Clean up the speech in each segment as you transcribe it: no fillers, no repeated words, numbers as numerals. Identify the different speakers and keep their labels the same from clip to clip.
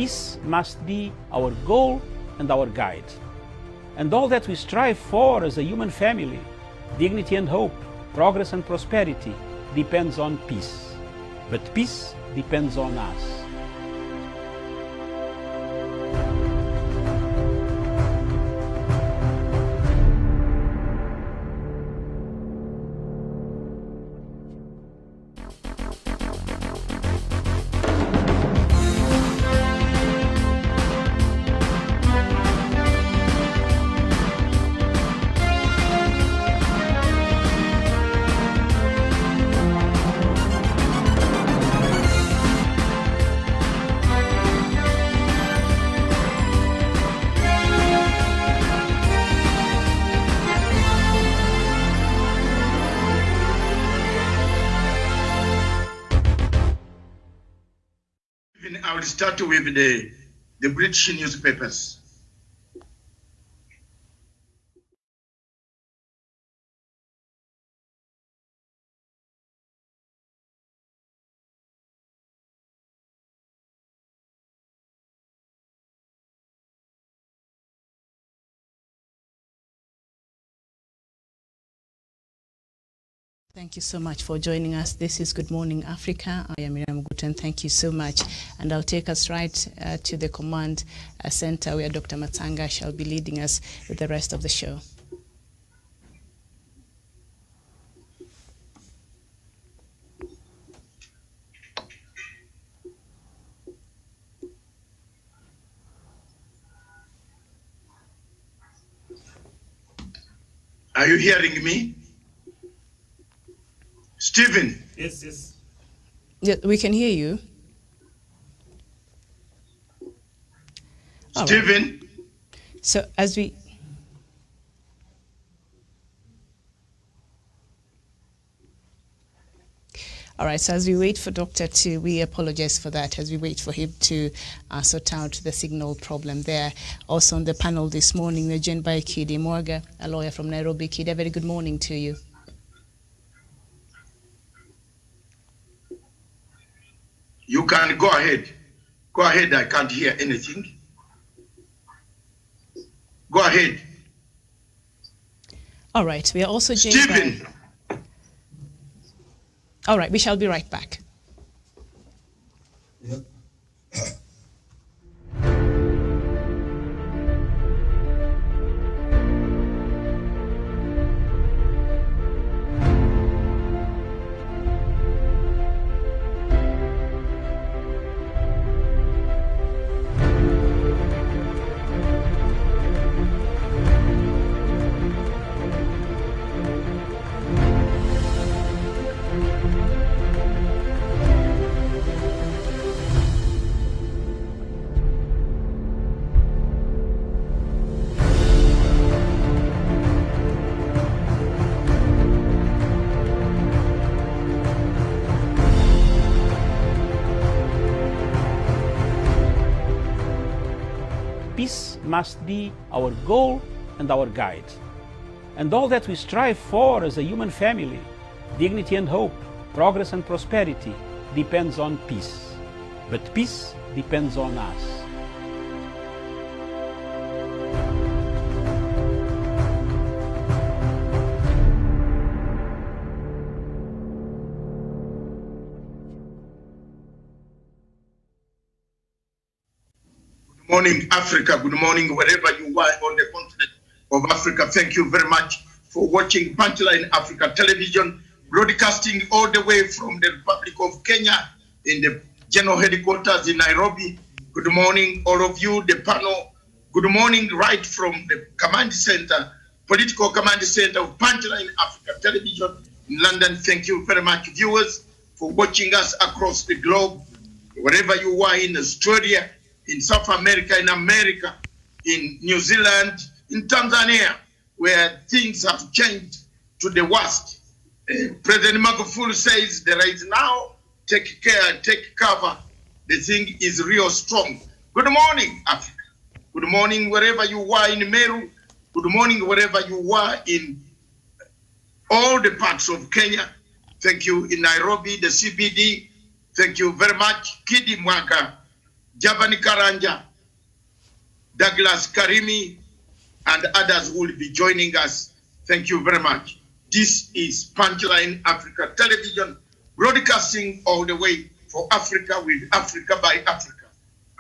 Speaker 1: Peace must be our goal and our guide. And all that we strive for as a human family, dignity and hope, progress and prosperity, depends on peace. But peace depends on us.
Speaker 2: I will start with the British newspapers.
Speaker 3: Thank you so much for joining us. This is Good Morning Africa. I am Miriam Guten. Thank you so much. And I'll take us right to the command center where Dr. Matanga shall be leading us with the rest of the show.
Speaker 2: Are you hearing me? Stephen?
Speaker 4: Yes, yes.
Speaker 3: Yeah, we can hear you.
Speaker 2: Stephen?
Speaker 3: Right. So as we... All right, so as we wait for Doctor to, we apologize for that, as we wait for him to sort out the signal problem there. Also on the panel this morning, we're joined by Kidi Morga, a lawyer from Nairobi. Kidi, a very good morning to you.
Speaker 2: You can go ahead. Go ahead, I can't hear anything. Go ahead.
Speaker 3: All right, we are also joined
Speaker 2: Stephen.
Speaker 3: by... All right, we shall be right back.
Speaker 4: Yep.
Speaker 1: Peace must be our goal and our guide. And all that we strive for as a human family, dignity and hope, progress and prosperity, depends on peace. But peace depends on us.
Speaker 2: Good morning, Africa. Good morning, wherever you are on the continent of Africa. Thank you very much for watching Punchline Africa Television, broadcasting all the way from the Republic of Kenya in the general headquarters in Nairobi. Good morning, all of you, the panel. Good morning, right from the command center, political command center of Punchline Africa Television in London. Thank you very much, viewers, for watching us across the globe, wherever you are in Australia, in South America, in America, in New Zealand, in Tanzania, where things have changed to the worst. President Magufuli says there is now, take care, take cover. The thing is real strong. Good morning, Africa. Good morning, wherever you are in Meru. Good morning, wherever you are in all the parts of Kenya. Thank you in Nairobi, the CBD. Thank you very much, Kidi Mwaka, Javani Karanja, Douglas Karimi, and others who will be joining us. Thank you very much. This is Punchline Africa Television, broadcasting all the way for Africa, with Africa by Africa.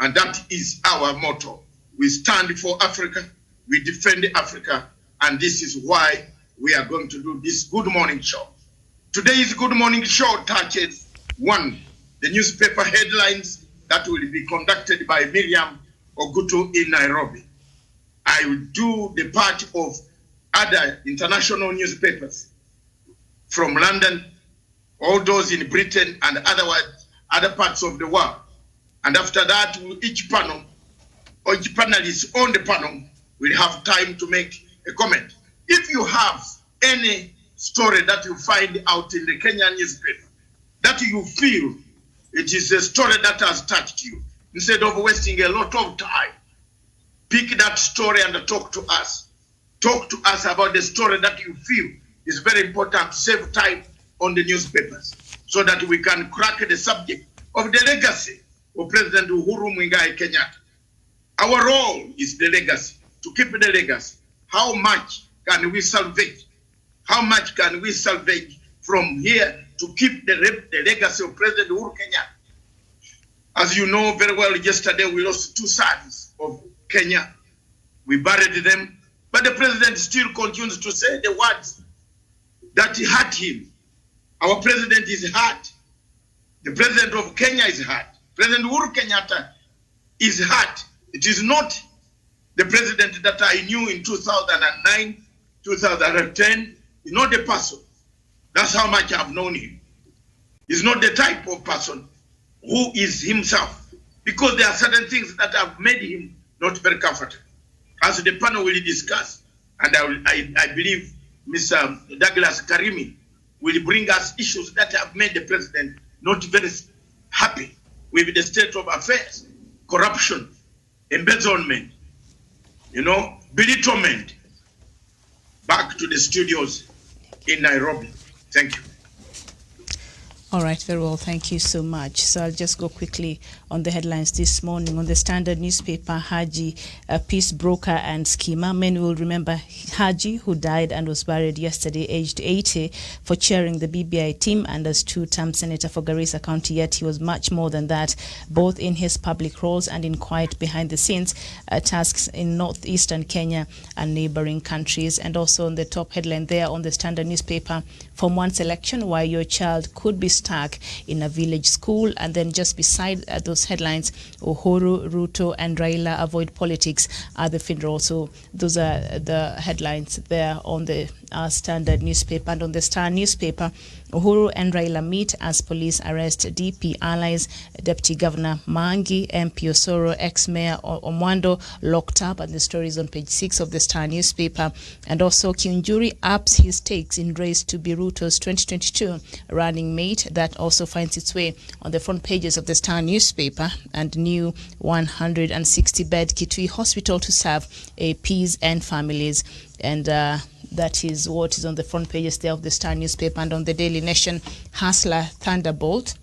Speaker 2: And that is our motto. We stand for Africa, we defend Africa, and this is why we are going to do this Good Morning Show. Today's Good Morning Show touches, one, the newspaper headlines that will be conducted by Miriam Ogutu in Nairobi. I will do the part of other international newspapers from London, all those in Britain and other parts of the world. And after that, each panel or each panelist on the panel will have time to make a comment. If you have any story that you find out in the Kenyan newspaper that you feel it is a story that has touched you, instead of wasting a lot of time, pick that story and talk to us. Talk to us about the story that you feel is very important to save time on the newspapers, so that we can crack the subject of the legacy of President Uhuru Kenyatta. Our role is the legacy, to keep the legacy. How much can we salvage? How much can we salvage from here to keep the legacy of President Uhuru Kenyatta? As you know very well, yesterday we lost two sons of Kenya. We buried them, but the president still continues to say the words that hurt him. Our president is hurt. The president of Kenya is hurt. President Uhuru Kenyatta is hurt. It is not the president that I knew in 2009, 2010. He's not the person. That's how much I've known him. He's not the type of person who is himself, because there are certain things that have made him not very comfortable, as the panel will discuss. And I believe Mr. Douglas Karimi will bring us issues that have made the president not very happy with the state of affairs, corruption, embezzlement, belittlement. Back to the studios in Nairobi. Thank you.
Speaker 3: All right, very well. Thank you so much. So I'll just go quickly on the headlines this morning. On the Standard newspaper, Haji, a peace broker and schemer. Many will remember Haji, who died and was buried yesterday, aged 80, for chairing the BBI team and as two-term senator for Garissa County. Yet he was much more than that, both in his public roles and in quiet behind-the-scenes tasks in northeastern Kenya and neighboring countries. And also on the top headline there on the Standard newspaper, Form 1 selection, why your child could be stuck in a village school. And then just beside those headlines, Uhuru, Ruto and Raila avoid politics at the funeral. So those are the headlines there on the Standard newspaper. And on the Star newspaper, Uhuru and Raila meet as police arrest DP allies, Deputy Governor Mangi, MP Osoro, ex-mayor Omwando locked up. And the story is on page 6 of the Star newspaper. And also Kiunjuri ups his stakes in race to be Ruto's 2022 running mate. That also finds its way on the front pages of the Star newspaper. And new 160-bed Kitui hospital to serve APs and families. And that is what is on the front pages there of the Star newspaper. And on the Daily Nation, Hustler Thunderbolt,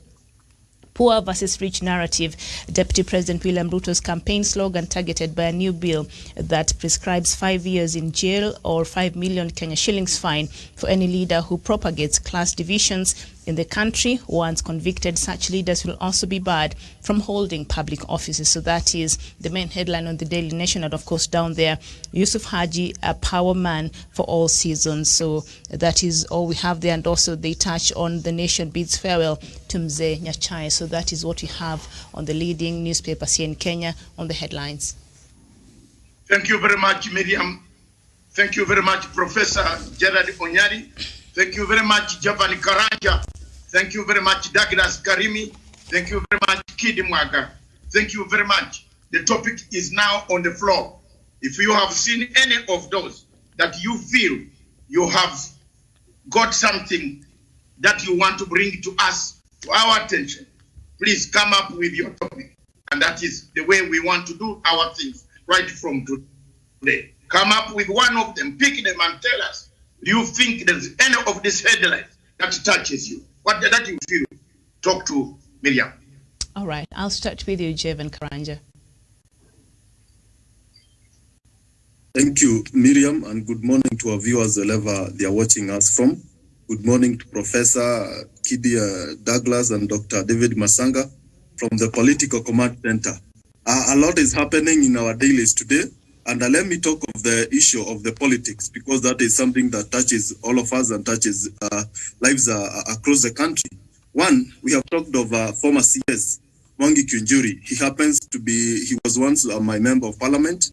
Speaker 3: poor versus rich narrative. Deputy President William Ruto's campaign slogan targeted by a new bill that prescribes 5 years in jail or 5 million Kenya shillings fine for any leader who propagates class divisions in the country. Once convicted, such leaders will also be barred from holding public offices. So that is the main headline on the Daily Nation. And of course down there, Yusuf Haji, a power man for all seasons. So that is all we have there. And also they touch on the nation bids farewell to Mzee Nyachai. So that is what we have on the leading newspapers here in Kenya on the headlines.
Speaker 2: Thank you very much, Miriam. Thank you very much, Professor Gerard Onyari. Thank you very much, Javani Karanja. Thank you very much, Douglas Karimi. Thank you very much, Kidi Mwaga. Thank you very much. The topic is now on the floor. If you have seen any of those that you feel you have got something that you want to bring to us, to our attention, please come up with your topic. And that is the way we want to do our things right from today. Come up with one of them, pick them and tell us, do you think there's any of this headline that touches you? What that you feel? Talk to Miriam.
Speaker 3: All right, I'll start with you, Jevan Karanja.
Speaker 4: Thank you, Miriam, and good morning to our viewers wherever they are watching us from. Good morning to Professor Kidi Douglas and Dr. David Masanga from the Political Command Center. A lot is happening in our dailies today, and let me talk of the issue of the politics, because that is something that touches all of us and touches lives across the country. One, we have talked of former CS, Mwangi Kiunjuri. He was once my member of parliament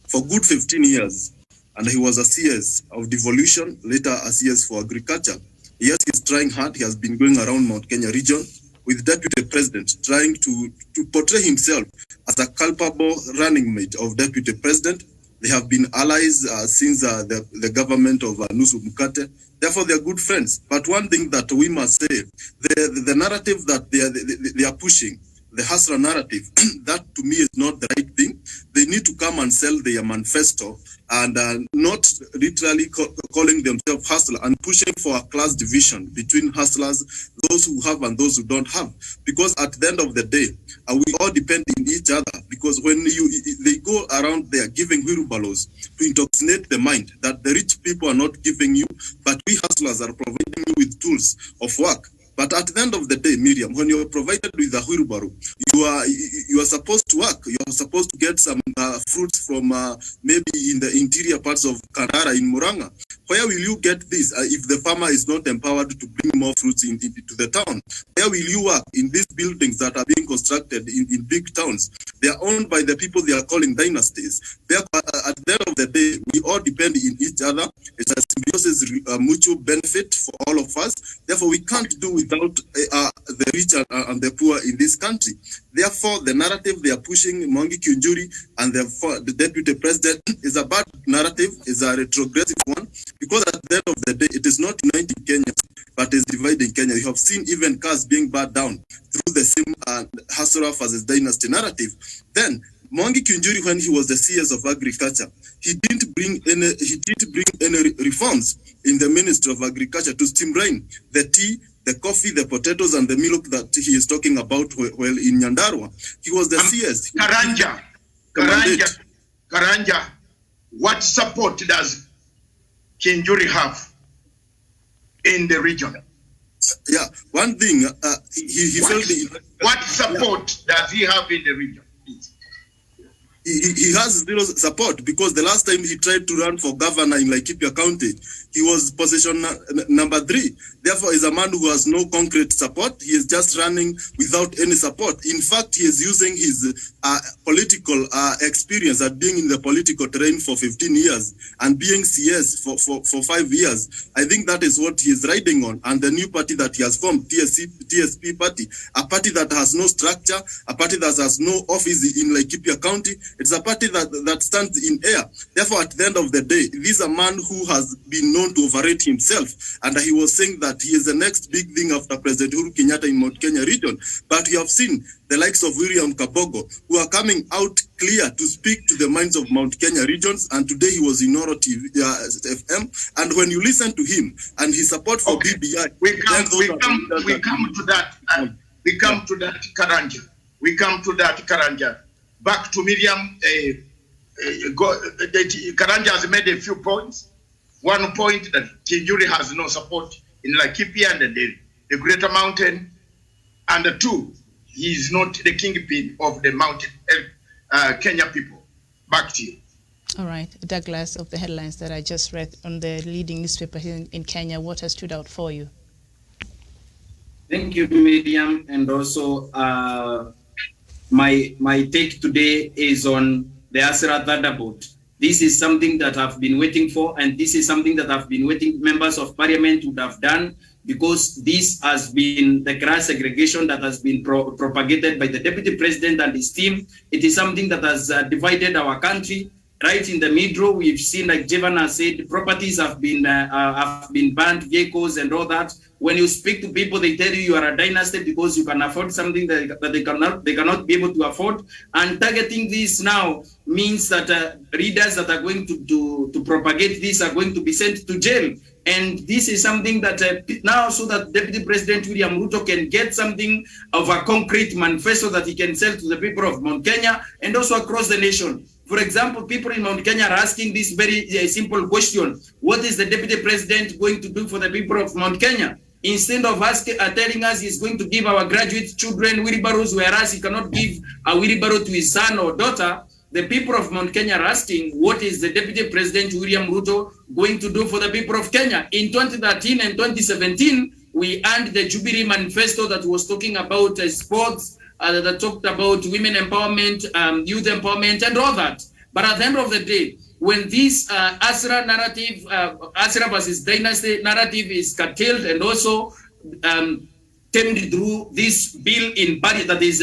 Speaker 4: for good 15 years, and he was a CS of devolution, later a CS for agriculture. Yes, he's trying hard. He has been going around Mount Kenya region with Deputy President, trying to portray himself as a culpable running mate of Deputy President. They have been allies since the government of Nusu Mukate. Therefore, they are good friends. But one thing that we must say, the narrative that they are pushing, the hustler narrative, that to me is not the right thing. They need to come and sell their manifesto and not literally calling themselves hustler and pushing for a class division between hustlers, those who have and those who don't have. Because at the end of the day, we all depend on each other. Because when they go around there giving wheelbarrows to intoxicate the mind that the rich people are not giving you, but we hustlers are providing you with tools of work. But at the end of the day, Miriam, when you're provided with a wheelbarrow, you are supposed to work. You are supposed to get some fruits from maybe in the interior parts of Karara in Muranga. Where will you get this if the farmer is not empowered to bring more fruits into the town? Where will you work in these buildings that are being constructed in big towns? They are owned by the people they are calling dynasties. At the end of the day, we all depend on each other. It's a symbiosis, mutual benefit for all of us. Therefore, we can't do without the rich and the poor in this country. Therefore, the narrative they are pushing, Mwangi Kiunjuri and the deputy president, is a bad narrative, is a retrogressive one, because at the end of the day, it is not uniting Kenyans, but is dividing Kenya. You have seen even cars being burned down through the same Hasura versus dynasty narrative. Then, Mwangi Kiunjuri, when he was the CS of agriculture, he didn't bring any reforms in the Ministry of Agriculture to streamline the tea, the coffee, the potatoes, and the milk that he is talking about while in Nyandarua. He was the CS.
Speaker 2: Karanja, what support does Kiunjuri have in the region?
Speaker 4: Yeah, one thing, he felt the...
Speaker 2: What support does he have in the region?
Speaker 4: He has zero support, because the last time he tried to run for governor in Laikipia County, he was position number 3. Therefore, he's a man who has no concrete support. He is just running without any support. In fact, he is using his political experience at being in the political terrain for 15 years and being CS for 5 years. I think that is what he is riding on. And the new party that he has formed, TSP party, a party that has no structure, a party that has no office in Laikipia County. It's a party that stands in air. Therefore, at the end of the day, this is a man who has been known to overrate himself. And he was saying that he is the next big thing after President Uhuru Kenyatta in Mount Kenya region. But we have seen the likes of William Kabogo, who are coming out clear to speak to the minds of Mount Kenya regions. And today he was in Oro TV, FM. And when you listen to him and his support for BBI...
Speaker 2: We come to that, Karanja. Back to Miriam, Karanja has made a few points. One point that Kiunjuri has no support in Laikipia and the Greater Mountain. And 2, he is not the kingpin of the mountain Kenya people. Back to you.
Speaker 3: All right, Douglas, of the headlines that I just read on the leading newspaper here in Kenya, what has stood out for you?
Speaker 5: Thank you, Miriam, and also my take today is on the Asra Thunderbolt. This is something that I've been waiting for, and this is something that I've been waiting members of parliament would have done, because this has been the class segregation that has been propagated by the deputy president and his team. It is something that has divided our country. Right in the middle, we've seen, like Jevan has said, properties have been banned, vehicles and all that. When you speak to people, they tell you are a dynasty because you can afford something that they cannot be able to afford. And targeting this now means that readers that are going to propagate this are going to be sent to jail. And this is something that now, so that Deputy President William Ruto can get something of a concrete manifesto that he can sell to the people of Mount Kenya and also across the nation. For example, people in Mount Kenya are asking this very simple question: what is the Deputy President going to do for the people of Mount Kenya? Instead of telling us he's going to give our graduate children wheelbarrows, whereas he cannot give a wheelbarrow to his son or daughter, the people of Mount Kenya are asking, what is the Deputy President William Ruto going to do for the people of Kenya? In 2013 and 2017, we earned the Jubilee Manifesto that was talking about sports, that talked about women empowerment, youth empowerment, and all that. But at the end of the day, when this Asra narrative, Asra versus dynasty narrative is curtailed and also tamed through this bill in parliament that is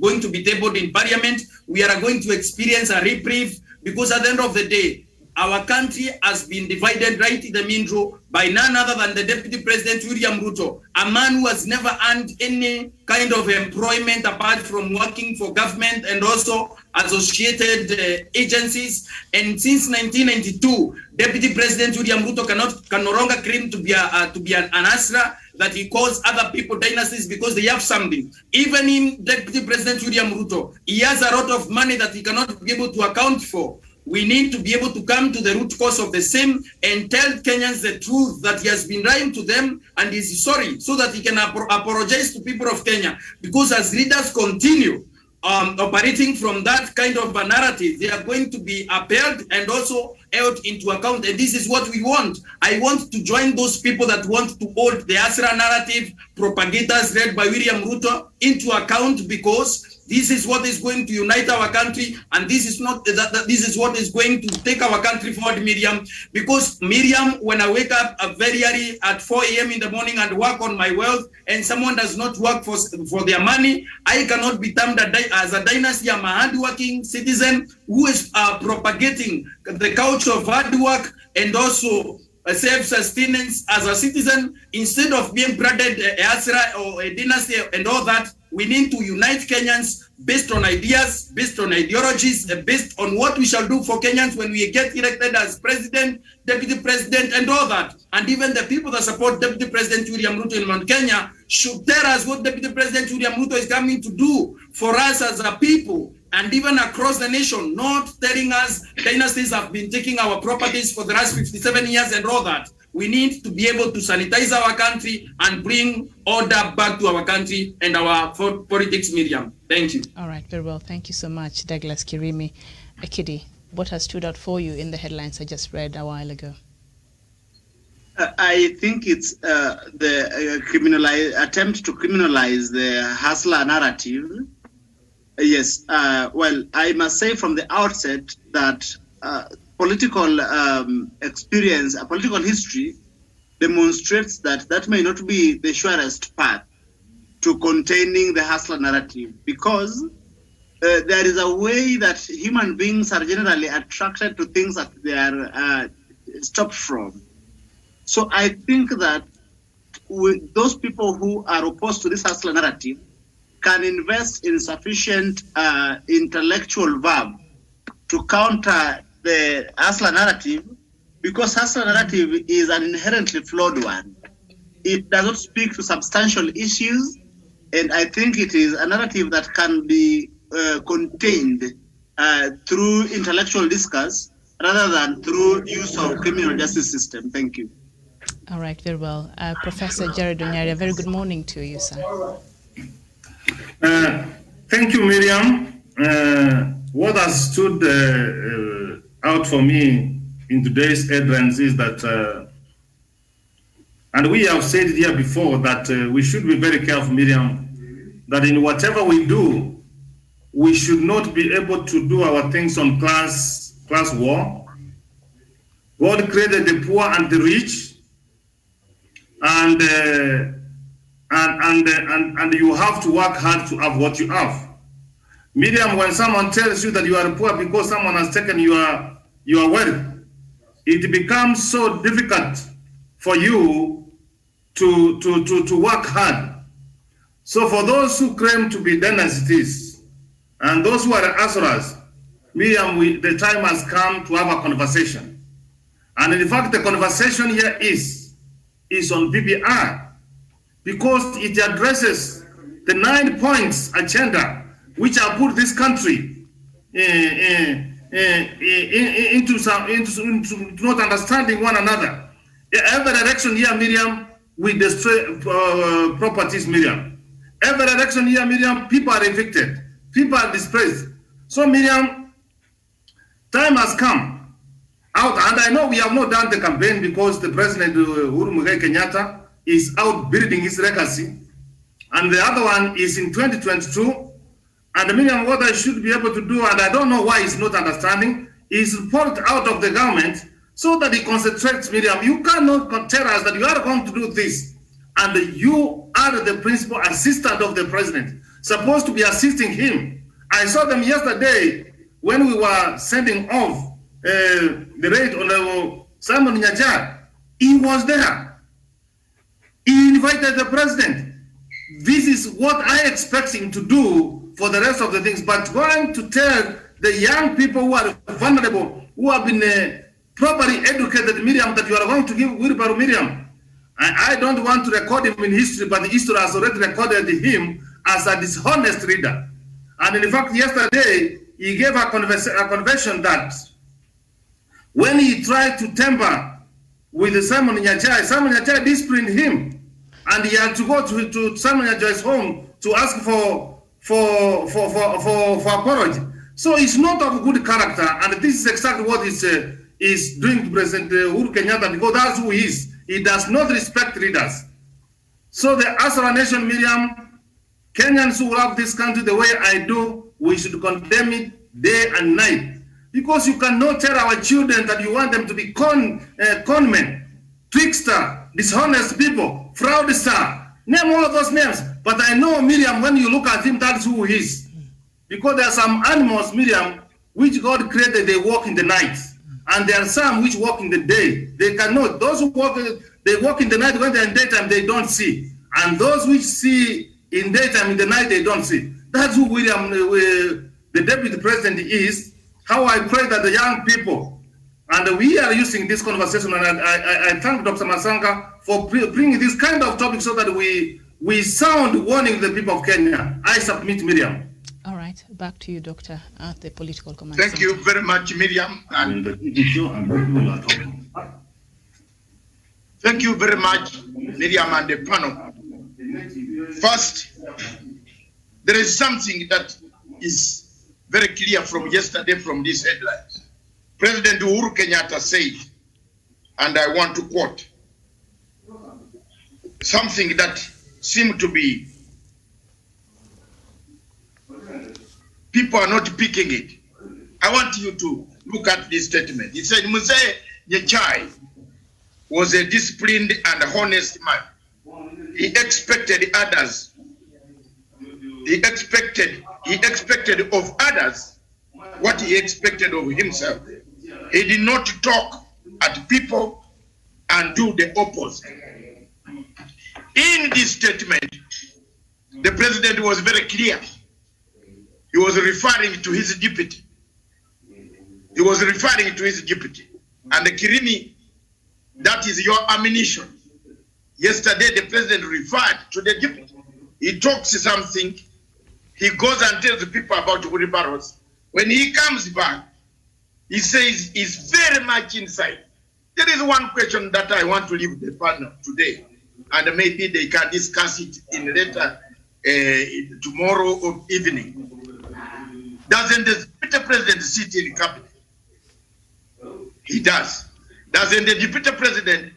Speaker 5: going to be tabled in parliament, we are going to experience a reprieve, because at the end of the day, our country has been divided right in the middle by none other than the Deputy President William Ruto, a man who has never earned any kind of employment apart from working for government and also associated agencies. And since 1992, Deputy President William Ruto can no longer claim to be an Asra that he calls other people dynasties because they have something. Even in Deputy President William Ruto, he has a lot of money that he cannot be able to account for. We need to be able to come to the root cause of the same and tell Kenyans the truth, that he has been lying to them and is sorry, so that he can apologize to people of Kenya. Because as leaders continue operating from that kind of a narrative, they are going to be upheld and also held into account. And this is what we want. I want to join those people that want to hold the Asra narrative, propagators led by William Ruto, into account, because this is what is going to unite our country, and this is not this is what is going to take our country forward, Miriam. Because Miriam, when I wake up very early at 4 a.m. in the morning and work on my wealth, and someone does not work for their money, I cannot be termed as a dynasty. I'm a hardworking citizen who is propagating the culture of hard work and also self-sustenance as a citizen, instead of being branded a Asra or a dynasty and all that. We need to unite Kenyans based on ideas, based on ideologies, based on what we shall do for Kenyans when we get elected as president, deputy president, and all that. And even the people that support Deputy President William Ruto in Mount Kenya should tell us what Deputy President William Ruto is coming to do for us as a people, and even across the nation, not telling us dynasties have been taking our properties for the last 57 years and all that. We need to be able to sanitize our country and bring order back to our country and our politics, Miriam. Thank you.
Speaker 3: All right, very well. Thank you so much, Douglas Kirimi. Ekidi, what has stood out for you in the headlines I just read a while ago?
Speaker 6: I think it's the attempt to criminalize the hustler narrative. Yes, well, I must say from the outset that political experience, political history demonstrates that may not be the surest path to containing the hustler narrative, because there is a way that human beings are generally attracted to things that they are stopped from. So I think that with those people who are opposed to this hustler narrative can invest in sufficient intellectual verb to counter the hustler narrative, because hustler narrative is an inherently flawed one. It does not speak to substantial issues, and I think it is a narrative that can be contained through intellectual discourse rather than through use of criminal justice system. Thank you.
Speaker 3: All right, very well. Professor Jared Onyari, a very good morning to you, sir.
Speaker 7: Thank you, Miriam. What has stood out for me in today's headlines is that, and we have said it here before, that we should be very careful, Miriam, that in whatever we do, we should not be able to do our things on class war. God created the poor and the rich, and you have to work hard to have what you have. Miriam, when someone tells you that you are poor because someone has taken your wealth, it becomes so difficult for you to work hard. So for those who claim to be dynasties and those who are Asuras, Miriam, the time has come to have a conversation. And in fact, the conversation here is is on BBR, because it addresses the 9 points agenda which have put this country into not understanding one another. Every election here, Miriam, we destroy properties, Miriam. Every election here, Miriam, people are evicted, people are displaced. So, Miriam, time has come out, and I know we have not done the campaign because the President Uhuru Kenyatta is out building his legacy, and the other one is in 2022. And Miriam, what I should be able to do, and I don't know why he's not understanding, is report out of the government so that he concentrates. Miriam, you cannot tell us that you are going to do this, and you are the principal assistant of the president, supposed to be assisting him. I saw them yesterday when we were sending off the raid on Simon Nyajar. He was there. He invited the president. This is what I expect him to do for the rest of the things, but going to tell the young people who are vulnerable, who have been properly educated, Miriam, that you are going to give wheelbarrow, Miriam. I don't want to record him in history, but the history has already recorded him as a dishonest leader. And in fact, yesterday, he gave a confession that when he tried to tamper with Simon Nyajar disciplined him, and he had to go to Simon Nyajar's home to ask for apology. So he's not of good character, and this is exactly what is doing to President Uhuru Kenyatta, because that's who he is. He does not respect leaders. So as our nation, Miriam, Kenyans who love this country the way I do, we should condemn it day and night, because you cannot tell our children that you want them to be conmen, trickster, dishonest people, fraudster. Name all of those names. But I know, Miriam, when you look at him, that's who he is. Because there are some animals, Miriam, which God created, they walk in the night. And there are some which walk in the day. They cannot. Those who walk, they walk in the night. When they're in daytime, they don't see. And those which see in daytime, in the night, they don't see. That's who William, the deputy president, is. How I pray that the young people, and we are using this conversation, and I thank Dr. Masanga for bringing this kind of topic so that we sound warning the people of Kenya. I submit, Miriam.
Speaker 3: All right, back to you, Doctor, at the political command.
Speaker 2: Thank you very much, Miriam. And thank you very much, Miriam and the panel. First, there is something that is very clear from yesterday from these headlines. President Uhuru Kenyatta said, and I want to quote, something that seemed to be, people are not picking it. I want you to look at this statement. He said, Mzee Nyechai was a disciplined and honest man. He expected others. He expected of others what he expected of himself. He did not talk at people and do the opposite. In this statement, the president was very clear. He was referring to his deputy. He was referring to his deputy. And the Kirimi, that is your ammunition. Yesterday, the president referred to the deputy. He talks something. He goes and tells the people about wheelbarrows. When he comes back, he says he's very much inside. There is one question that I want to leave the panel today, and maybe they can discuss it in later tomorrow or evening. Doesn't the deputy president sit in the cabinet? He does. Doesn't the deputy president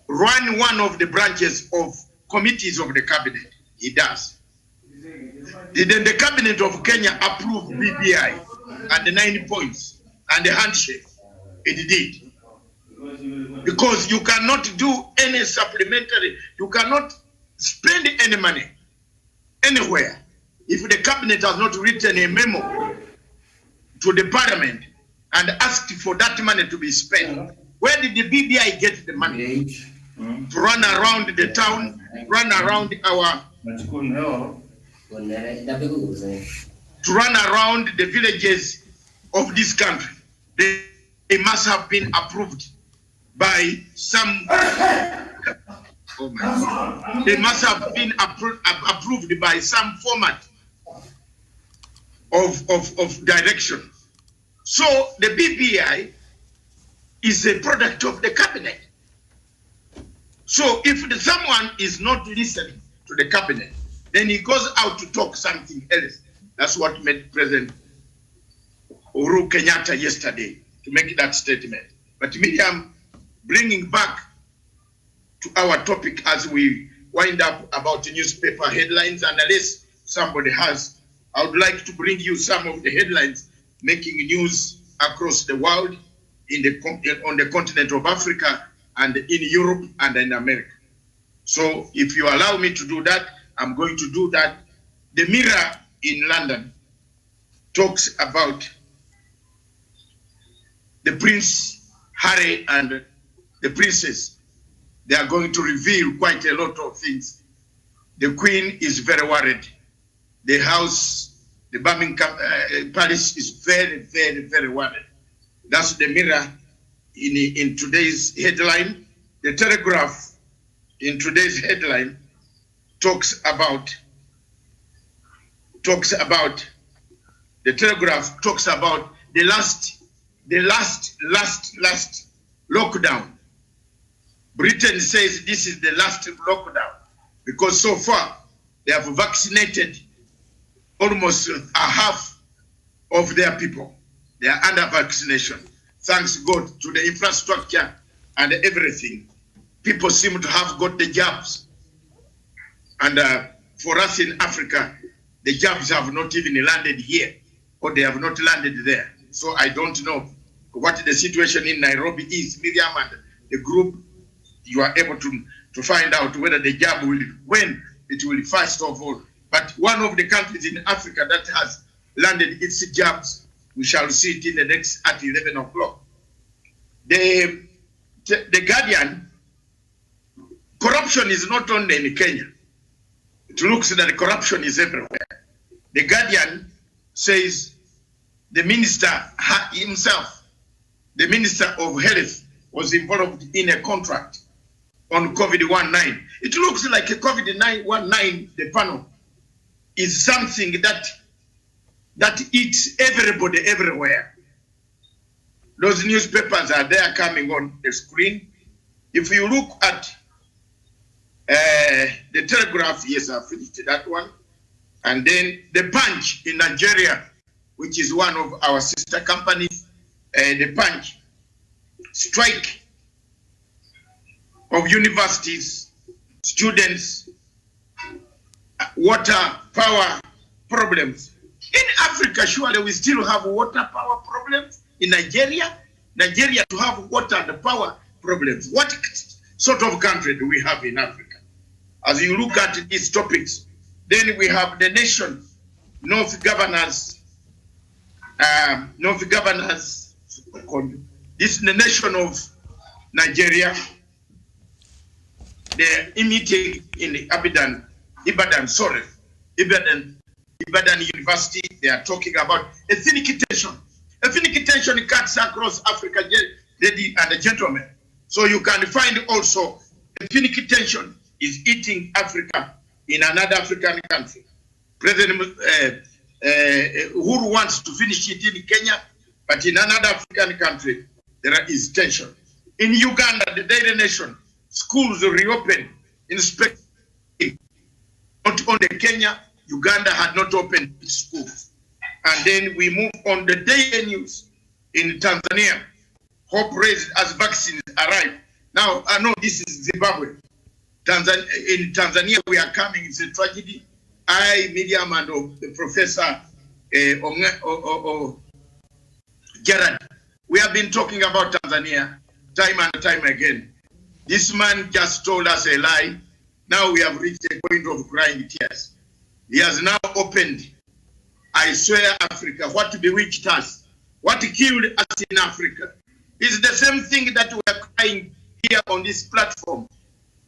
Speaker 2: run one of the branches of committees of the cabinet? He does. Didn't the cabinet of Kenya approve BBI and the 9 points and the handshake? It did. Because you cannot do any supplementary, you cannot spend any money anywhere if the cabinet has not written a memo to the parliament and asked for that money to be spent. Where did the BBI get the money? To run around the town, run around to run around the villages of this country. They must have been approved by some, oh my God. They must have been approved by some format of direction. So the BBI is a product of the cabinet. So if someone is not listening to the cabinet, then he goes out to talk something else. That's what made President Uhuru Kenyatta yesterday to make that statement. But Miriam, bringing back to our topic as we wind up about the newspaper headlines, and unless somebody has, I would like to bring you some of the headlines making news across the world, on the continent of Africa, and in Europe and in America. So if you allow me to do that, I'm going to do that. The Mirror in London talks about the Prince Harry and the Princess. They are going to reveal quite a lot of things. The Queen is very worried. The house, the Birmingham Palace is very, very, very worried. That's the Mirror in today's headline. The Telegraph in today's headline talks about the Telegraph talks about the last lockdown. Britain says this is the last lockdown because so far they have vaccinated almost a half of their people. They are under vaccination. Thanks God to the infrastructure and everything. People seem to have got the jabs. And for us in Africa, the jabs have not even landed here, or they have not landed there. So I don't know what the situation in Nairobi is. Miriam and the group, you are able to find out whether the jab will, when it will first of all. But one of the countries in Africa that has landed its jabs, we shall see it in the next at 11 o'clock. The Guardian, corruption is not only in Kenya. It looks that the corruption is everywhere. The Guardian says the minister himself, the Minister of Health, was involved in a contract on COVID-19. It looks like a COVID-19, the panel, is something that eats everybody everywhere. Those newspapers are there coming on the screen. If you look at the Telegraph, yes, I finished that one. And then the Punch in Nigeria, which is one of our sister companies, the Punch, strike of universities, students, water, power problems. In Africa, surely we still have water power problems. In Nigeria, to have water and power problems. What sort of country do we have in Africa? As you look at these topics, then we have the nation, North Governors, this is the nation of Nigeria. They're meeting in Ibadan University. They are talking about ethnic tension. Ethnic tension cuts across Africa, ladies and gentlemen. So you can find also ethnic tension is eating Africa in another African country. President Uhuru wants to finish it in Kenya, but in another African country, there is tension. In Uganda, the Daily Nation, schools reopened, inspecting. Not only Kenya, Uganda had not opened its schools. And then we move on the Daily News in Tanzania. Hope raised as vaccines arrive. Now, I know this is Zimbabwe. In Tanzania, we are coming. It's a tragedy. Miriam, and the Professor Gerard, we have been talking about Tanzania time and time again. This man just told us a lie. Now we have reached a point of crying tears. He has now opened, I swear, Africa, what bewitched us, what killed us in Africa, is the same thing that we are crying here on this platform.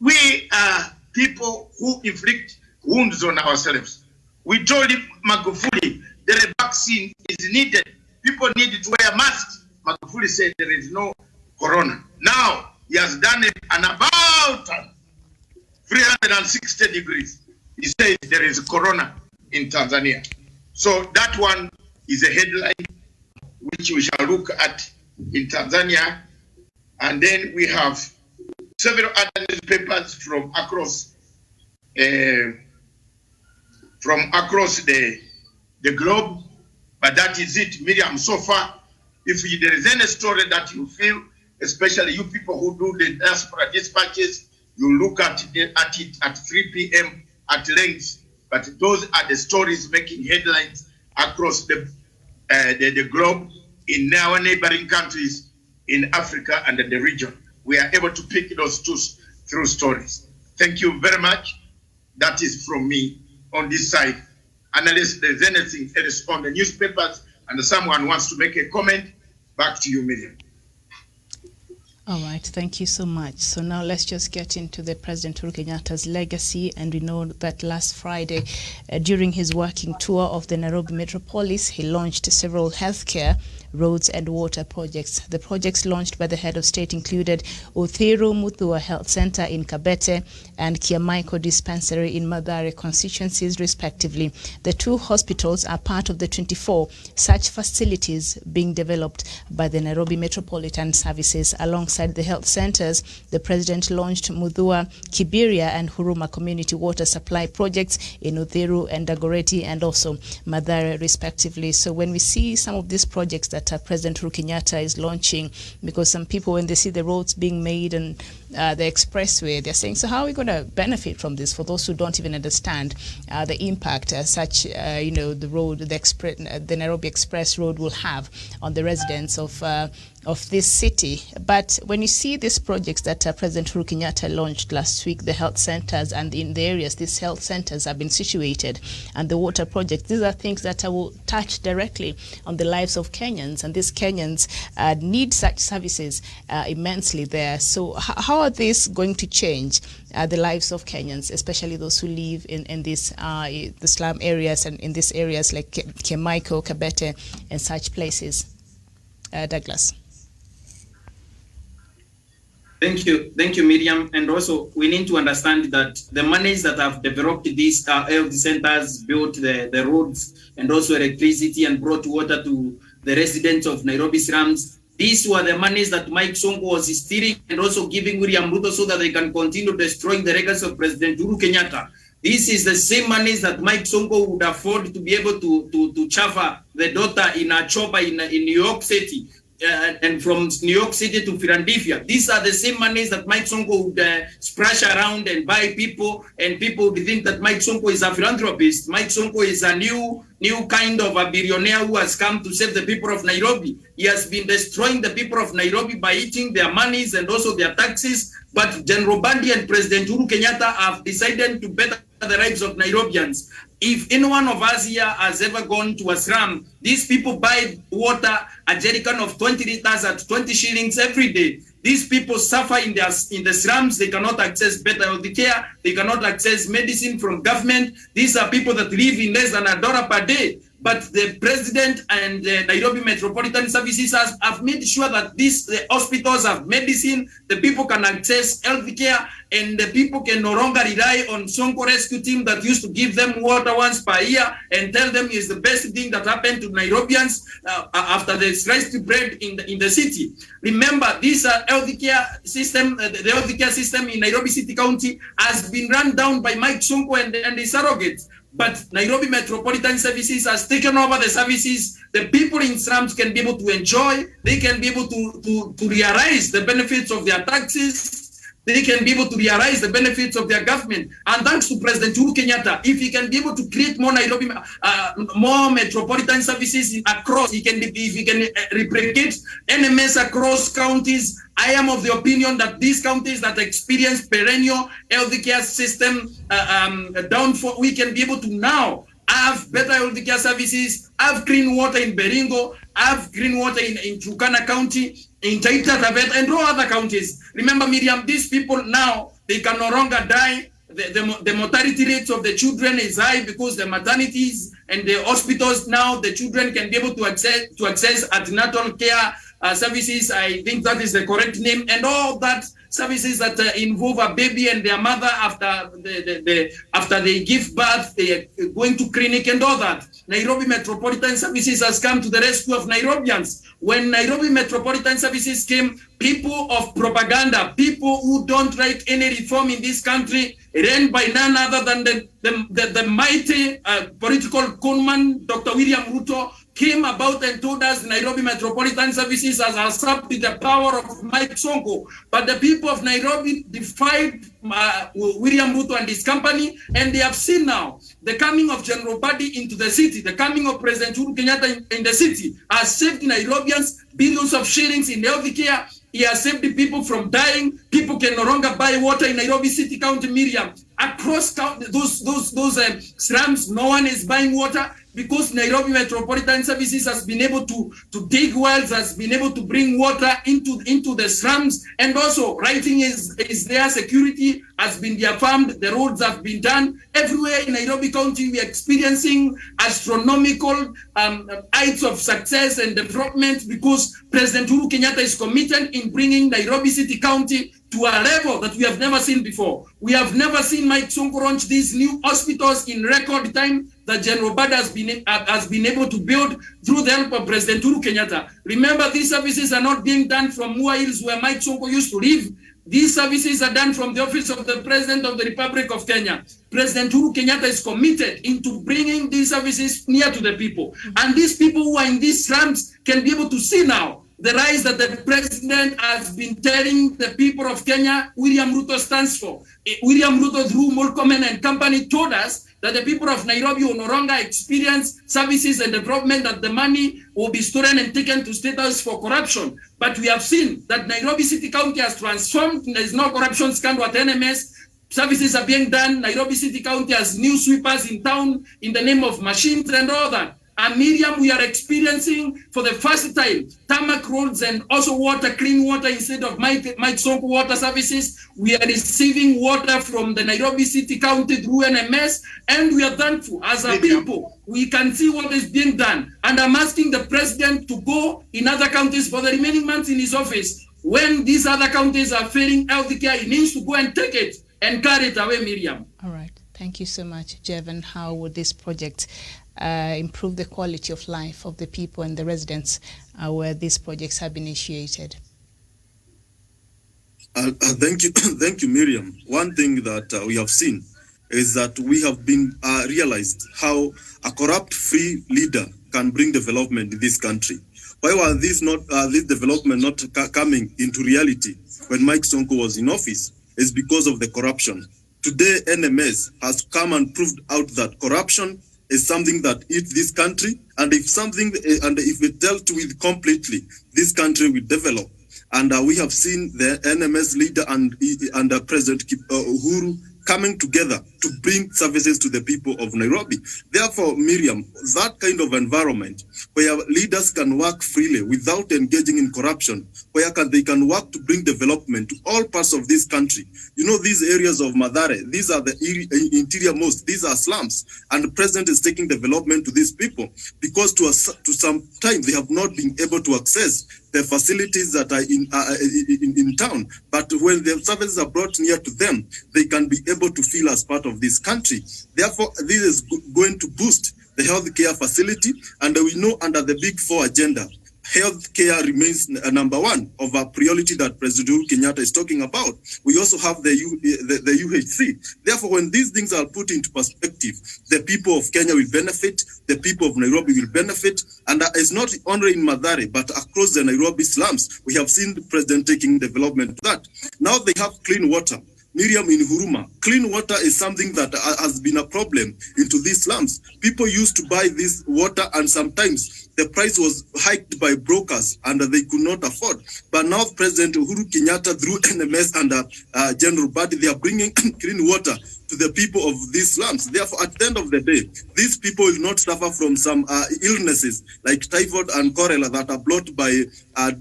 Speaker 2: We are people who inflict wounds on ourselves. We told Magufuli that a vaccine is needed. People need to wear masks. Magufuli said there is no corona. Now, He has done it an about 360 degrees. He says there is corona in Tanzania. So that one is a headline which we shall look at in Tanzania. And then we have several other newspapers from across the globe. But that is it, Miriam, so far. If there is any story that you feel, especially you people who do the diaspora dispatches, you look at it at 3 p.m. at length. But those are the stories making headlines across the globe, in our neighboring countries, in Africa and in the region. We are able to pick those through stories. Thank you very much. That is from me on this side. Unless there's anything else on the newspapers and someone wants to make a comment, back to you, Miriam.
Speaker 3: All right, thank you so much. So now let's just get into the President Uhuru Kenyatta's legacy. And we know that last Friday, during his working tour of the Nairobi metropolis, he launched several healthcare, roads and water projects. The projects launched by the head of state included Uhuru Muthua Health Center in Kabete and Kiamaiko Dispensary in Mathare constituencies, respectively. The two hospitals are part of the 24 such facilities being developed by the Nairobi Metropolitan Services. Alongside the health centers, the president launched Muthua, Kibiria and Huruma community water supply projects in Uthiru and Dagoretti and also Mathare, respectively. So when we see some of these projects that President Uhuru Kenyatta is launching, because some people, when they see the roads being made and the expressway, they're saying, so how are we going to benefit from this? For those who don't even understand the impact the road, the Nairobi Express Road will have on the residents of this city. But when you see these projects that President Uhuru Kenyatta launched last week, the health centers, and in the areas these health centers have been situated, and the water project, these are things that will touch directly on the lives of Kenyans, and these Kenyans need such services immensely there. So how are these going to change the lives of Kenyans, especially those who live in these the slum areas and in these areas like Kiamaiko, Kabete, and such places? Douglas.
Speaker 5: Thank you, Miriam. And also, we need to understand that the monies that have developed these health centers, built the roads, and also electricity, and brought water to the residents of Nairobi slums, these were the monies that Mike Sonko was stealing and also giving William Ruto so that they can continue destroying the legacy of President Uhuru Kenyatta. This is the same monies that Mike Sonko would afford to be able to chauffeur the daughter in a chopper in New York City. And from New York City to Philadelphia. These are the same monies that Mike Sonko would splash around and buy people, and people would think that Mike Sonko is a philanthropist. Mike Sonko is a new kind of a billionaire who has come to save the people of Nairobi. He has been destroying the people of Nairobi by eating their monies and also their taxes. But General Bandi and President Uhuru Kenyatta have decided to better the lives of Nairobians. If any one of us here has ever gone to a slum, these people buy water, a jerrycan of 20 liters at 20 shillings every day. These people suffer in the slums. They cannot access better health care. They cannot access medicine from government. These are people that live in less than $1 per day. But the president and the Nairobi Metropolitan Services have made sure that the hospitals have medicine, the people can access health care, and the people can no longer rely on Sonko Rescue Team that used to give them water once per year and tell them is the best thing that happened to Nairobians after the sliced bread in the city. Remember, this healthcare system, the healthcare system in Nairobi City County has been run down by Mike Sonko and his surrogates. But Nairobi Metropolitan Services has taken over the services. The people in slums can be able to enjoy. They can be able to realize the benefits of their taxes. They can be able to realize the benefits of their government. And thanks to President Uhuru Kenyatta, if he can be able to create more Nairobi, more metropolitan services across, if he can replicate NMS across counties, I am of the opinion that these counties that experience perennial healthcare system downfall, we can be able to now have better healthcare services, have clean water in Baringo, have clean water in Turkana County, in Taita Taveta, and all other counties. Remember, Miriam, these people now, they can no longer die. The mortality rates of the children is high because the maternities and the hospitals now, the children can be able to access antenatal care services, I think that is the correct name, and all that services that involve a baby and their mother after after they give birth, they are going to clinic and all that. Nairobi Metropolitan Services has come to the rescue of Nairobians. When Nairobi Metropolitan Services came, people of propaganda, people who don't like any reform in this country, ran by none other than the mighty political conman, Dr. William Ruto, came about and told us Nairobi Metropolitan Services has usurped the power of Mike Sonko. But the people of Nairobi defied William Ruto and his company, and they have seen now the coming of General Badi into the city, the coming of President Uhuru Kenyatta in the city has saved Nairobians billions of shillings in health care. He has saved the people from dying. People can no longer buy water in Nairobi City County, Miriam. Across those slums, no one is buying water because Nairobi Metropolitan Services has been able to dig wells, has been able to bring water into the slums, and also writing is there, security has been reaffirmed, the roads have been done. Everywhere in Nairobi County, we are experiencing astronomical heights of success and development because President Uhuru Kenyatta is committed in bringing Nairobi City County to a level that we have never seen before. We have never seen Mike Sonko launch these new hospitals in record time that General Bada has been able to build through the help of President Uhuru Kenyatta. Remember, these services are not being done from Mua Hills where Mike Sonko used to live. These services are done from the office of the President of the Republic of Kenya. President Uhuru Kenyatta is committed into bringing these services near to the people. And these people who are in these slums can be able to see now the rise that the president has been telling the people of Kenya William Ruto stands for. William Ruto, through Murkomen and company, told us that the people of Nairobi will no longer experience services and development, that the money will be stolen and taken to state house for corruption. But we have seen that Nairobi City County has transformed. There is no corruption scandal at NMS. Services are being done. Nairobi City County has new sweepers in town in the name of machines and all that. And Miriam, we are experiencing for the first time tarmac roads and also water, clean water instead of Mike Sonko water services. We are receiving water from the Nairobi City County through NMS, and we are thankful as a people. We can see what is being done. And I'm asking the president to go in other counties for the remaining months in his office. When these other counties are failing healthcare, he needs to go and take it and carry it away, Miriam.
Speaker 3: All right. Thank you so much, Jevon. How would this project improve the quality of life of the people and the residents where these projects have been initiated?
Speaker 4: Thank you, Miriam. One thing that we have seen is that we have been realized how a corrupt free leader can bring development in this country. Why was this development not coming into reality when Mike Sonko was in office? Is because of the corruption. Today, NMS has come and proved out that corruption is something that eats this country, and if it dealt with completely, this country will develop. And we have seen the NMS leader and President Uhuru coming together to bring services to the people of Nairobi. Therefore, Miriam, that kind of environment where leaders can work freely without engaging in corruption, where they can work to bring development to all parts of this country. You know, these areas of Mathare, these are the interior most, these are slums, and the president is taking development to these people because to some time they have not been able to access the facilities that are in town. But when the services are brought near to them, they can be able to feel as part of this country. Therefore, this is going to boost the healthcare facility, and we know under the Big Four agenda, healthcare remains number one of our priority that President Uhuru Kenyatta is talking about. We also have the UHC. Therefore, when these things are put into perspective, the people of Kenya will benefit, the people of Nairobi will benefit, and it's not only in Mathare, but across the Nairobi slums. We have seen the president taking development to that. Now they have clean water. Miriam, in Huruma, clean water is something that has been a problem into these slums. People used to buy this water, and sometimes the price was hiked by brokers and they could not afford. But now President Uhuru Kenyatta, through NMS and General Badi, they are bringing clean water to the people of these slums. Therefore, at the end of the day, these people will not suffer from some illnesses like typhoid and cholera that are brought by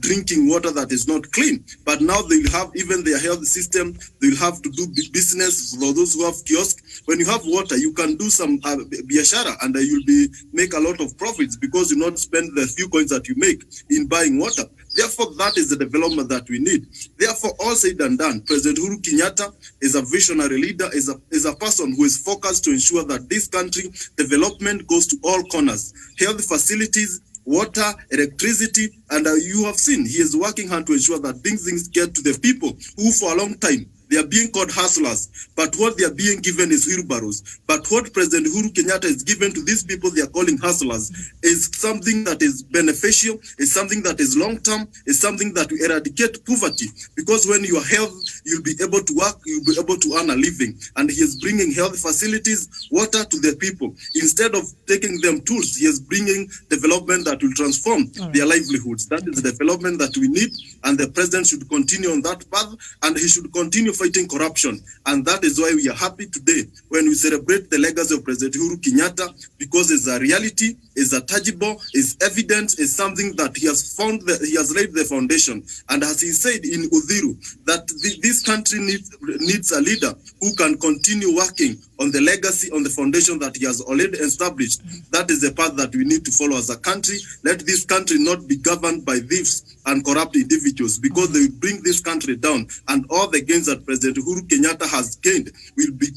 Speaker 4: drinking water that is not clean. But now they will have even their health system. They will have to do business for those who have kiosks. When you have water, you can do some biashara, and you'll make a lot of profits because you not spend the few coins that you make in buying water. Therefore, that is the development that we need. Therefore, all said and done, President Uhuru Kenyatta is a visionary leader, is a person who is focused to ensure that this country development goes to all corners. Health facilities, water, electricity, and you have seen he is working hard to ensure that things get to the people who for a long time they are being called hustlers, but what they are being given is wheelbarrows. But what President Uhuru Kenyatta is given to these people they are calling hustlers is something that is beneficial, is something that is long-term, is something that will eradicate poverty. Because when you are healthy, you'll be able to work, you'll be able to earn a living. And he is bringing health facilities, water to the people. Instead of taking them tools, he is bringing development that will transform their livelihoods. That is the development that we need, and the president should continue on that path, and he should continue fighting corruption. And that is why we are happy today when we celebrate the legacy of President Uhuru Kenyatta, because it's a reality, it's a tangible, it's evident, it's something that he has found, that he has laid the foundation. And as he said in Uhuru, that this country needs a leader who can continue working on the legacy, on the foundation that he has already established. That is the path that we need to follow as a country. Let this country not be governed by thieves and corrupt individuals, because they will bring this country down, and all the gains that President Uhuru Kenyatta has gained will be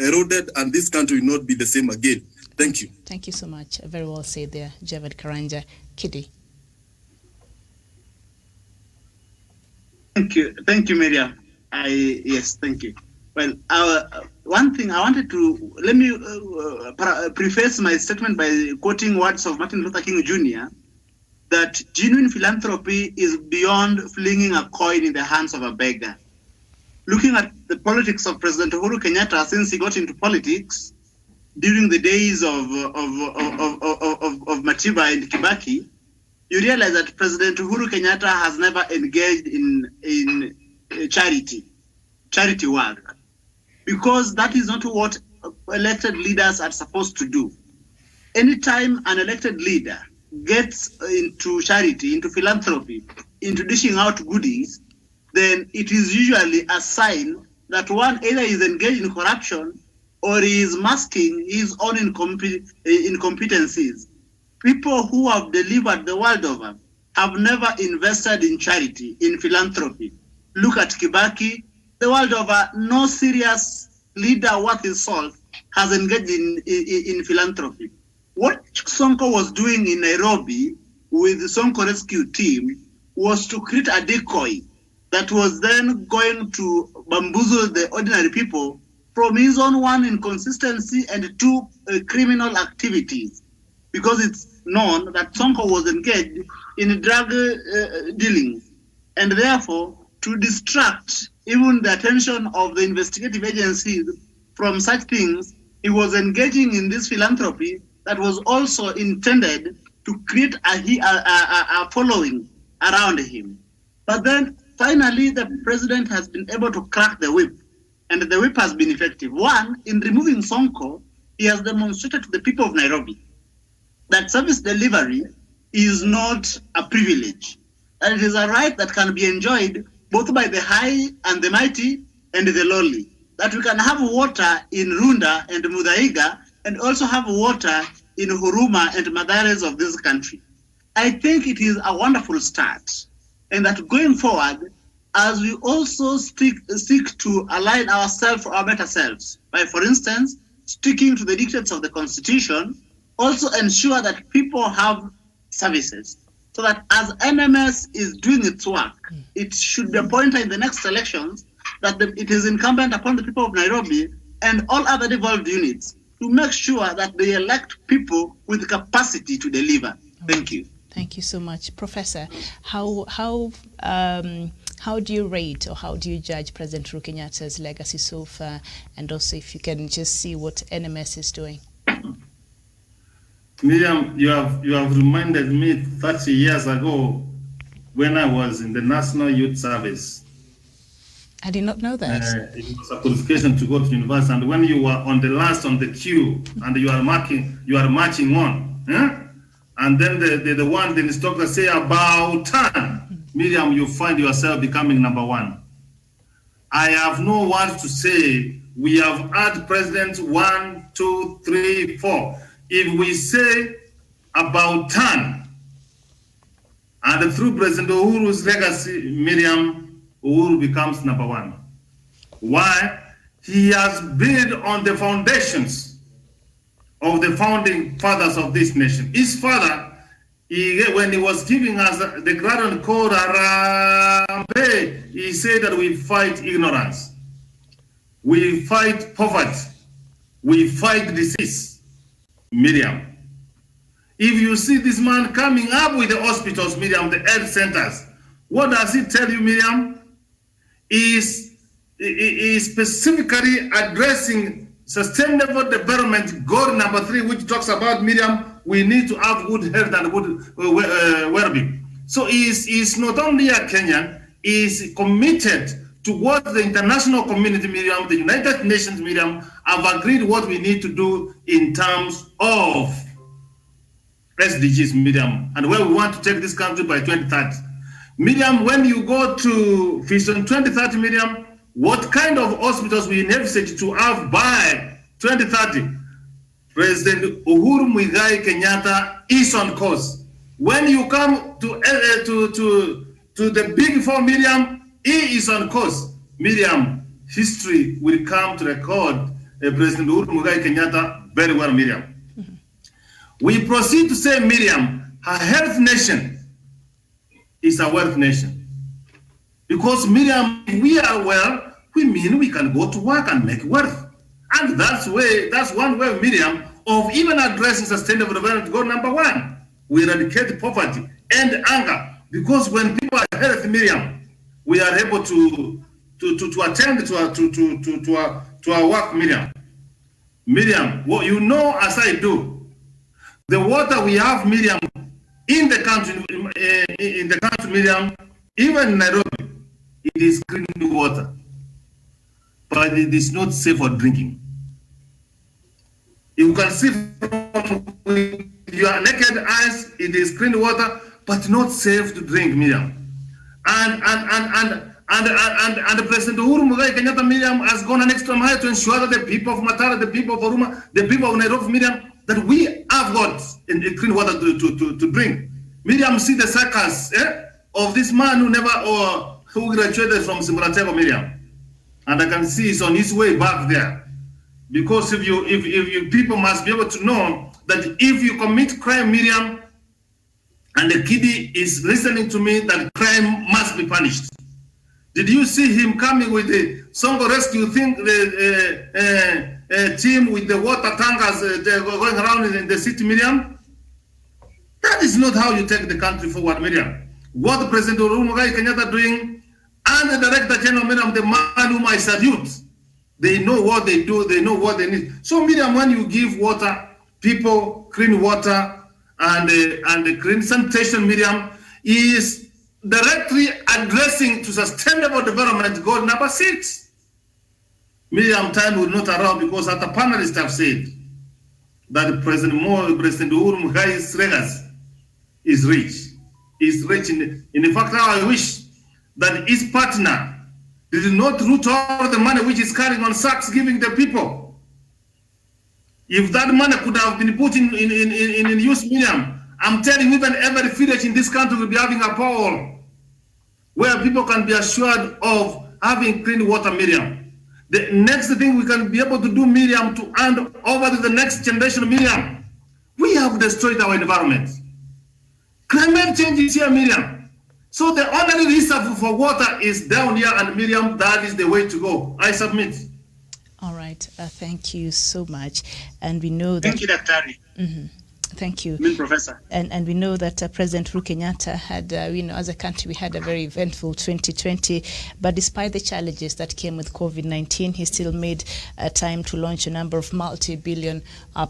Speaker 4: eroded, and this country will not be the same again. Thank you.
Speaker 3: Thank you so much. Very well said there, Javed Karanja. Kidi.
Speaker 6: Thank you, Miriam. Yes, thank you. Well, one thing I wanted to, let me preface my statement by quoting words of Martin Luther King Jr., that genuine philanthropy is beyond flinging a coin in the hands of a beggar. Looking at the politics of President Uhuru Kenyatta since he got into politics during the days of Matiba and Kibaki, you realize that President Uhuru Kenyatta has never engaged in charity work, because that is not what elected leaders are supposed to do. Anytime an elected leader gets into charity, into philanthropy, into dishing out goodies, then it is usually a sign that one either is engaged in corruption or he is masking his own incompetencies. People who have delivered the world over have never invested in charity, in philanthropy. Look at Kibaki. The world over, no serious leader worth his salt has engaged in philanthropy. What Sonko was doing in Nairobi with the Sonko rescue team was to create a decoy that was then going to bamboozle the ordinary people from his own one inconsistency and two criminal activities, because it's known that Sonko was engaged in drug dealing, and therefore to distract even the attention of the investigative agencies from such things, he was engaging in this philanthropy that was also intended to create a following around him. But then finally, the president has been able to crack the whip, and the whip has been effective. One, in removing Sonko, he has demonstrated to the people of Nairobi that service delivery is not a privilege, and it is a right that can be enjoyed both by the high and the mighty and the lowly. That we can have water in Runda and Muthaiga, and also have water in Huruma and Madares of this country. I think it is a wonderful start, and that going forward, as we also seek to align ourselves for our better selves, by, for instance, sticking to the dictates of the Constitution, also ensure that people have services, so that as NMS is doing its work, it should be a pointer in the next elections that it is incumbent upon the people of Nairobi and all other devolved units to make sure that they elect people with capacity to deliver. Thank you.
Speaker 3: Thank you so much. Professor, how do you rate, or how do you judge President Uhuru Kenyatta's legacy so far, and also if you can just see what NMS is doing?
Speaker 7: Miriam, you have reminded me 30 years ago when I was in the National Youth Service.
Speaker 3: I did not know that.
Speaker 7: It was a qualification to go to university, and when you were on the last on the queue and you are marching on, and then the one the instructor say about turn, Miriam, you find yourself becoming number one. I have no words to say. We have had presidents 1, 2, 3, 4. If we say about turn, And through President Uhuru's legacy, Miriam, Uhuru becomes number one. Why? He has built on the foundations of the founding fathers of this nation. His father, when he was giving us the Grand Code, he said that we fight ignorance, we fight poverty, we fight disease. Miriam. If you see this man coming up with the hospitals, Miriam, the health centers, what does it tell you, Miriam? Is specifically addressing sustainable development goal number 3, which talks about, Miriam, we need to have good health and good well-being. So he's not only a Kenyan, he's committed to what the international community, Miriam, the United Nations, Miriam, have agreed what we need to do in terms of SDGs, Miriam, and where we want to take this country by 2030. Miriam, when you go to Vision 2030, Miriam, what kind of hospitals we envisage to have by 2030? President Uhuru Kenyatta is on course. When you come to the Big Four, Miriam, he is on course. Miriam, history will come to record President Uhuru Kenyatta very well, Miriam. Mm-hmm. We proceed to say, Miriam, a health nation is a wealth nation. Because, Miriam, if we are well, we mean we can go to work and make wealth. And that's one way, Miriam, of even addressing sustainable development goal number 1. We eradicate poverty and hunger. Because when people are healthy, Miriam, we are able to attend to our work, Miriam. Miriam, what you know as I do, the water we have, Miriam, in the country, Miriam, even in Nairobi, it is clean water, but it is not safe for drinking. You can see with your naked eyes, it is clean water, but not safe to drink, Miriam. And President Uhuru Kenyatta, Miriam, has gone an extra mile to ensure that the people of Matara, the people of Oruma, the people of Nairobi, Miriam, that we have got in clean water to drink. Miriam, see the circus of this man who graduated from Simulatego, Miriam, and I can see he's on his way back there. Because if you people must be able to know that if you commit crime, Miriam, and the kiddie is listening to me, that crime must be punished. Did you see him coming with the Songo Rescue thing, the team with the water tankers going around in the city, Miriam? That is not how you take the country forward, Miriam. What President Uhuru Kenyatta doing, and the Director General, Miriam, the man whom I salute, they know what they do, they know what they need. So, Miriam, when you give water, people clean water and the clean sanitation, Miriam, is directly addressing to sustainable development goal number 6. Miriam, time will not allow, because other panelists have said that President Uhuru Muigai's legacy is rich. Is rich in fact, how I wish that his partner did not root all the money which is carrying on sacks giving the people. If that money could have been put in use, Miriam, I'm telling you, even every village in this country will be having a poll where people can be assured of having clean water, Miriam. The next thing we can be able to do, Miriam, to hand over to the next generation, Miriam, we have destroyed our environment. Climate change is here, Miriam. So the only reserve for water is down here, and Miriam, that is the way to go. I submit.
Speaker 3: All right. Thank you so much. And we know that...
Speaker 6: Thank you, Dr.
Speaker 3: Mm-hmm. Thank you.
Speaker 6: Professor.
Speaker 3: And we know that President Uhuru Kenyatta had, as a country, we had a very eventful 2020. But despite the challenges that came with COVID-19, he still made time to launch a number of multi-billion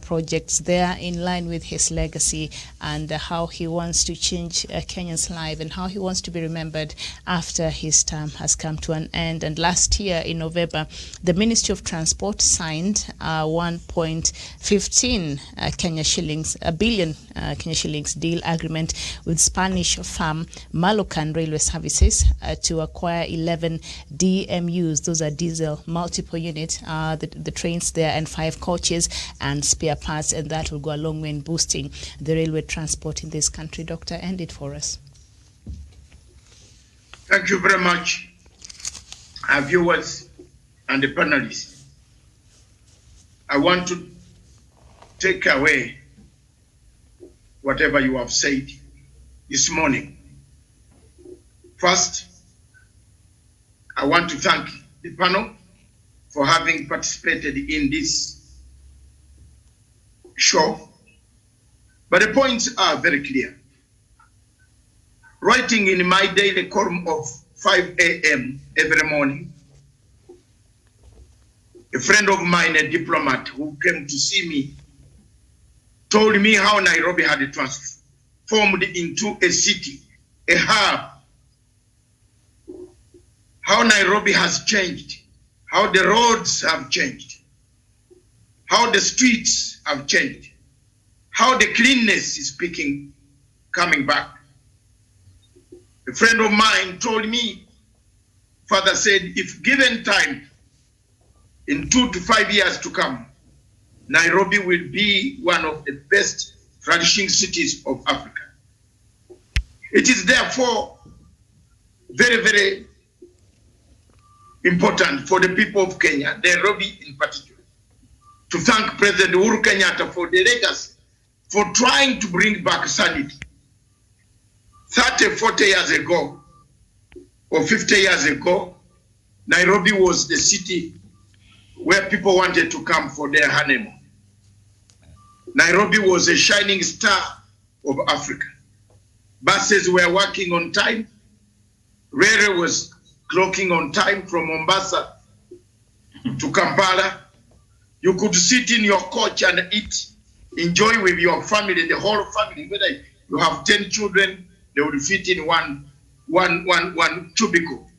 Speaker 3: projects there in line with his legacy and how he wants to change Kenya's life and how he wants to be remembered after his term has come to an end. And last year in November, the Ministry of Transport signed 1.15 Kenya shillings, a billion Kenya shillings deal agreement with Spanish firm Malocan Railway Services to acquire 11 DMUs. Those are diesel multiple units, the trains there, and 5 coaches and spare parts, and that will go a long way in boosting the railway transport in this country. Doctor, end it for us.
Speaker 2: Thank you very much, our viewers and the panelists. I want to take away whatever you have said this morning. First, I want to thank the panel for having participated in this show. But the points are very clear. Writing in my daily column of 5 a.m. every morning, a friend of mine, a diplomat who came to see me, told me how Nairobi had transformed into a city, a hub. How Nairobi has changed, how the roads have changed, how the streets have changed, how the cleanness is coming back. A friend of mine told me, father said, if given time, in 2 to 5 years to come, Nairobi will be one of the best flourishing cities of Africa. It is therefore very, very important for the people of Kenya, Nairobi in particular, to thank President Uhuru Kenyatta for the legacy, for trying to bring back sanity. 30, 40 years ago, or 50 years ago, Nairobi was the city where people wanted to come for their honeymoon. Nairobi was a shining star of Africa. Buses were working on time. Railway was clocking on time from Mombasa to Kampala. You could sit in your coach and eat, enjoy with your family, the whole family. Whether you have 10 children, they would fit in one cubicle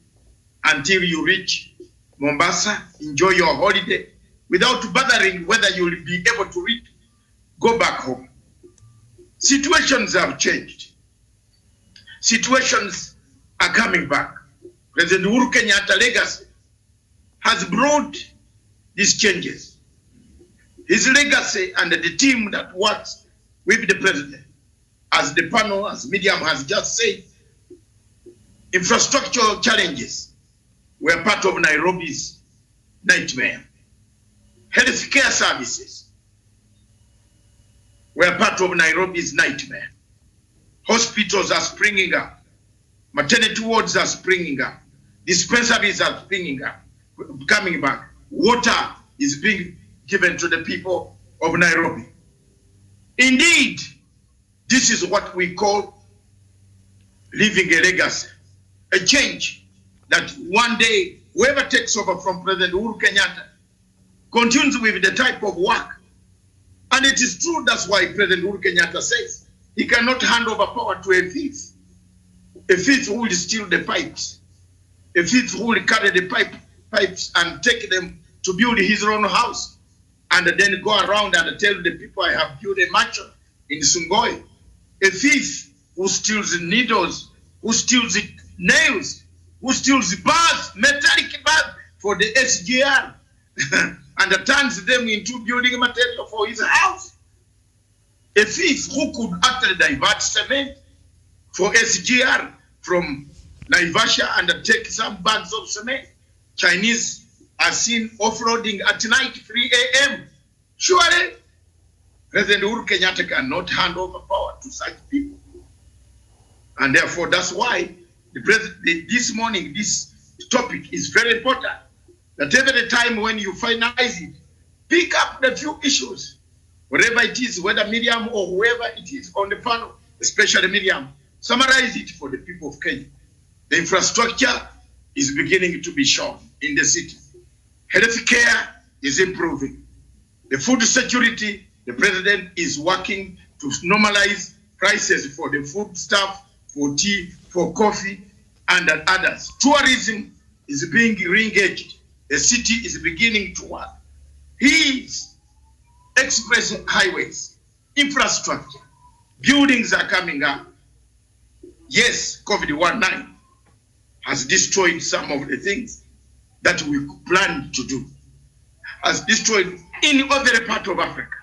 Speaker 2: until you reach Mombasa, enjoy your holiday without bothering whether you will be able to go back home. Situations have changed. Situations are coming back. President Uhuru Kenyatta's legacy has brought these changes. His legacy and the team that works with the president, as the panel, as Miriam has just said, infrastructural challenges were part of Nairobi's nightmare. Healthcare services were part of Nairobi's nightmare. Hospitals are springing up. Maternity wards are springing up. Dispensaries are springing up, coming back. Water is being given to the people of Nairobi. Indeed, this is what we call leaving a legacy, a change that one day whoever takes over from President Uhuru Kenyatta continues with the type of work. And it is true, that's why President Uhuru Kenyatta says he cannot hand over power to a thief who will steal the pipes, a thief who will carry the pipes and take them to build his own house, and then go around and tell the people, I have built a mansion in Sungoi. A thief who steals needles, who steals nails, who steals bars, metallic bars for the SGR, and turns them into building material for his house. A thief who could actually divert cement for SGR from Naivasha and take some bags of cement. Chinese are seen offloading at night, 3 a.m. Surely, President Uhuru Kenyatta cannot hand over power to such people. And therefore, that's why this morning, this topic is very important. That every time when you finalize it, pick up the few issues, whatever it is, whether Miriam or whoever it is on the panel, especially Miriam, summarize it for the people of Kenya. The infrastructure is beginning to be shown in the city. Healthcare is improving. The food security, the president is working to normalize prices for the food stuff, for tea, for coffee, and others. Tourism is being re-engaged. The city is beginning to work. His express highways, infrastructure, buildings are coming up. Yes, COVID-19 has destroyed some of the things that we planned to do. Has destroyed in every part of Africa.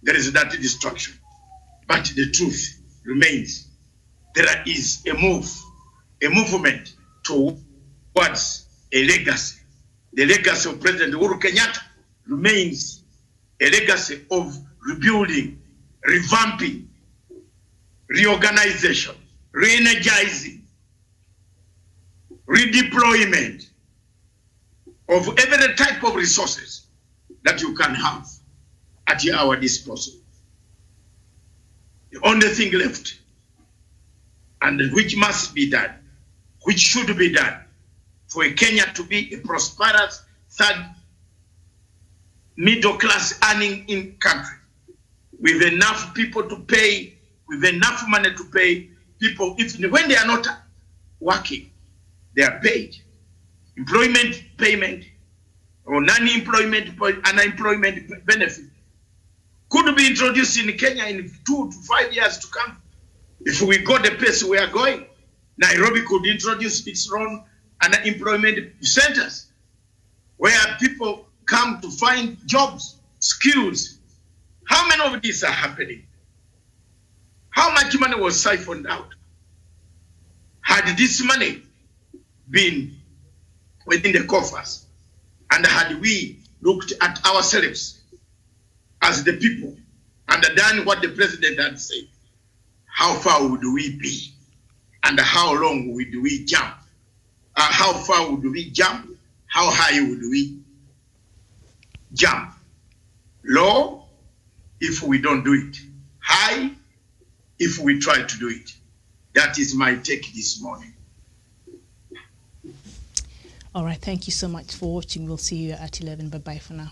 Speaker 2: There is that destruction. But the truth remains. There is a movement towards a legacy. The legacy of President Uhuru Kenyatta remains a legacy of rebuilding, revamping, reorganization, re-energizing, redeployment of every type of resources that you can have at our disposal. The only thing left, and which must be done, which should be done, for Kenya to be a prosperous third middle class earning in country, with enough people to pay, with enough money to pay people, even when they are not working, they are paid. Employment payment or non-employment unemployment benefit could be introduced in Kenya in 2 to 5 years to come. If we go the pace we are going, Nairobi could introduce its own unemployment centers where people come to find jobs, skills. How many of these are happening? How much money was siphoned out? Had this money been within the coffers, and had we looked at ourselves as the people and done what the president had said, how far would we be? And how long would we jump? How far would we jump? How high would we jump? Low, if we don't do it. High, if we try to do it. That is my take this morning.
Speaker 3: All right, thank you so much for watching. We'll see you at 11. Bye-bye for now.